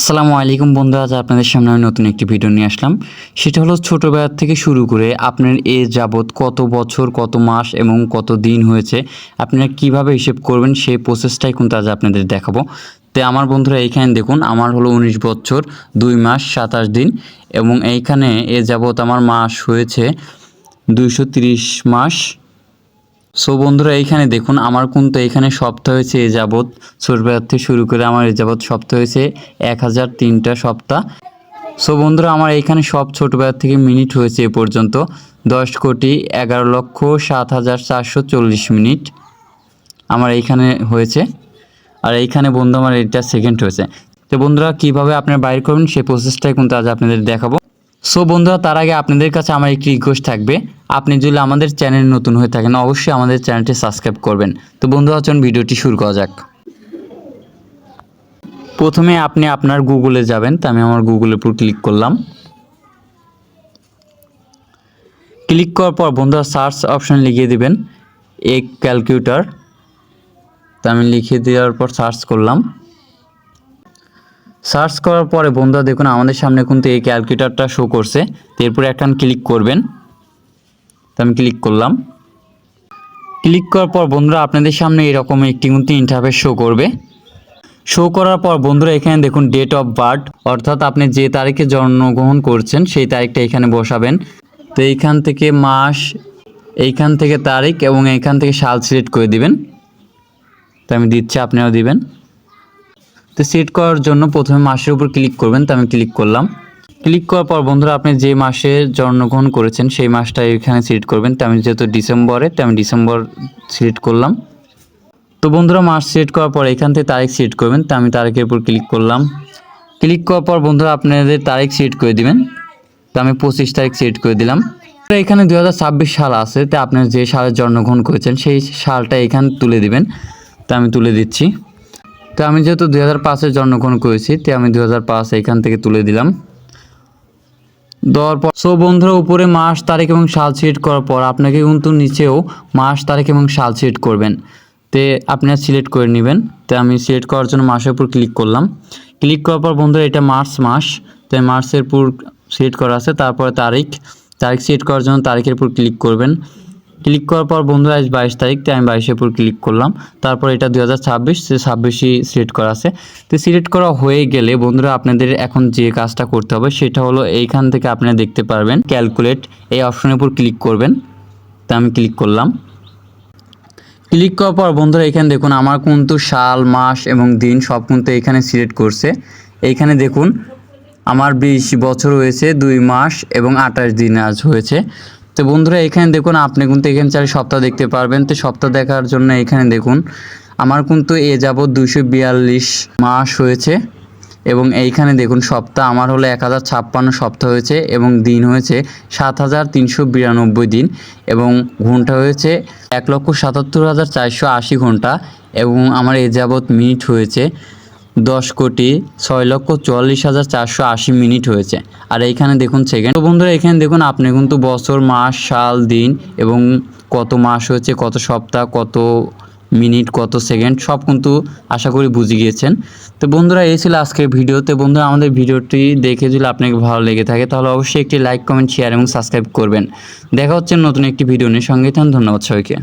আসসালামু আলাইকুম বন্ধুরা, আজ আপনাদের সামনে আমি নতুন একটি ভিডিও নিয়ে আসলাম। সেটা হলো ছোটোবেলা থেকে শুরু করে আপনার এ যাবৎ কত বছর, কত মাস এবং কত দিন হয়েছে আপনারা কিভাবে হিসেব করবেন সেই প্রসেসটাই কিন্তু আজ আপনাদের দেখাবো। তো আমার বন্ধুরা এইখানে দেখুন, আমার হলো 19 বছর 2 মাস 27 দিন এবং এইখানে এ যাবৎ আমার মাস হয়েছে 230 মাস। সো বন্ধুরা এইখানে দেখুন, আমার কিন্তু এইখানে সপ্তাহ হয়েছে এ যাবৎ ছোটবেলা থেকে শুরু করে আমার এ যাবৎ সপ্তাহ হয়েছে 1003টা সপ্তাহ। সো বন্ধুরা আমার এইখানে সব ছোটবেলা থেকে মিনিট হয়েছে এ পর্যন্ত 10,11,07,440 মিনিট আমার এইখানে হয়েছে। আর এইখানে বন্ধু আমার এটা সেকেন্ড হয়েছে। তো বন্ধুরা কীভাবে আপনারা বাইর করবেন সেই প্রসেসটাই কিন্তু আজ আপনাদের দেখাবো। সো বন্ধুরা তার আগে আপনাদের কাছে আমার একটি রিকোয়েস্ট থাকবে, আপনি যদি আমাদের চ্যানেল নতুন হয়ে থাকেন অবশ্যই আমাদের চ্যানেলটি সাবস্ক্রাইব করবেন। তো বন্ধুরা চলুন ভিডিওটি শুরু করা যাক। প্রথমে আপনি আপনার গুগলে যাবেন, তো আমি আমার গুগলের উপর ক্লিক করলাম। ক্লিক করার পর বন্ধুরা সার্চ অপশন লিখিয়ে দিবেন এ ক্যালকুলেটর। তো আমি লিখে দেওয়ার পর সার্চ করলাম। সার্চ করার পরে বন্ধুরা দেখুন আমাদের সামনে কিন্তু এই ক্যালকুলেটরটা শো করছে। তো এরপরে একটা ক্লিক করবেন। তো আমি ক্লিক করলাম। ক্লিক করার পর বন্ধুরা আপনাদের সামনে এরকম একটি কিন্তু ইন্টারফেস শো করবে। শো করার পর বন্ধুরা এখানে দেখুন ডেট অফ বার্থ, অর্থাৎ আপনি যে তারিখে জন্মগ্রহণ করছেন সেই তারিখটা এখানে বসাবেন। তো এইখান থেকে মাস, এইখান থেকে তারিখ এবং এইখান থেকে সাল সিলেক্ট করে দিবেন। তো আমি দিচ্ছি, আপনিও দিবেন। তো সেট করার জন্য প্রথমে মাসের উপর ক্লিক করবেন। তো আমি ক্লিক করলাম। ক্লিক করার পর বন্ধুরা আপনি যে মাসে জন্মগ্রহণ করেছেন সেই মাসটা এখানে সিলেক্ট করবেন। তো আমি যেহেতু ডিসেম্বরে, তো আমি ডিসেম্বর সিলেক্ট করলাম। তো বন্ধুরা মাস সিলেক্ট করার পর এখান থেকে তারিখ সিলেক্ট করবেন। তো আমি তারিখের উপর ক্লিক করলাম। ক্লিক করার পর বন্ধুরা আপনাদের তারিখ সিলেক্ট করে দিবেন। তো আমি 25 তারিখ সিলেক্ট করে দিলাম। তো এখানে 2026 সাল আছে, তো আপনার যে সালে জন্মগ্রহণ করেছেন সেই সালটা এখানে তুলে দিবেন। তো আমি তুলে দিচ্ছি। তো আমি যেহেতু 2005-এ জন্মগ্রহণ করেছি, তো আমি 2005 এখান থেকে তুলে দিলাম। দেওয়ার পর সো বন্ধুরা উপরে মাস, তারিখ এবং সাল সিলেক্ট করার পর আপনাকে কিন্তু নিচেও মাস, তারিখ এবং সাল সিলেক্ট করবেন। তে আপনারা সিলেক্ট করে নেবেন। তো আমি সিলেক্ট করার জন্য মাসের উপর ক্লিক করলাম। ক্লিক করার পর বন্ধুরা এটা মার্চ মাস, তো মার্চের উপর সিলেক্ট করা আছে। তারপরে তারিখ সিলেক্ট করার জন্য তারিখের উপর ক্লিক করবেন। ক্লিক করার পর বন্ধুরা আজ 22 তারিখ, তো আমি 22-এর উপর ক্লিক করলাম। তারপর এটা 2026, সে 26ই সিলেক্ট করা আছে। তো সিলেক্ট করা হয়ে গেলে বন্ধুরা আপনাদের এখন যে কাজটা করতে হবে সেটা হলো এইখান থেকে আপনারা দেখতে পারবেন ক্যালকুলেট, এই অপশনের উপর ক্লিক করবেন। তো আমি ক্লিক করলাম। ক্লিক করার পর বন্ধুরা এখানে দেখুন আমার কিন্তু সাল, মাস এবং দিন সব কিন্তু এখানে সিলেক্ট করছে। এইখানে দেখুন আমার 20 বছর হয়েছে 2 মাস এবং 28 দিন আজ হয়েছে। তো বন্ধুরা এখানে দেখুন আপনি কিন্তু এখানে 4 সপ্তাহ দেখতে পারবেন। তো সপ্তাহ দেখার জন্য এখানে দেখুন আমার কিন্তু এ যাবৎ 242 মাস হয়েছে এবং এইখানে দেখুন সপ্তাহ আমার হলো 1056 সপ্তাহ হয়েছে এবং দিন হয়েছে 7392 দিন এবং ঘন্টা হয়েছে 1,77,480 ঘন্টা এবং আমার এ যাবৎ মিনিট হয়েছে 10,06,44,480 মিনিট হয়েছে। আর এইখানে দেখুন সেকেন্ড। তো বন্ধুরা এখানে দেখুন আপনি কিন্তু বছর, মাস, সাল, দিন এবং কত মাস হয়েছে, কত সপ্তাহ, কত মিনিট, কত সেকেন্ড সব কিন্তু আশা করি বুঝে গিয়েছেন। তো বন্ধুরা এই ছিল আজকের ভিডিওতে। বন্ধুরা আমাদের ভিডিওটি দেখে যদি আপনাকে ভালো লেগে থাকে তাহলে অবশ্যই একটি লাইক, কমেন্ট, শেয়ার এবং সাবস্ক্রাইব করবেন। দেখা হচ্ছে নতুন একটি ভিডিও নিয়ে। সঙ্গে থাকুন। ধন্যবাদ সবাইকে।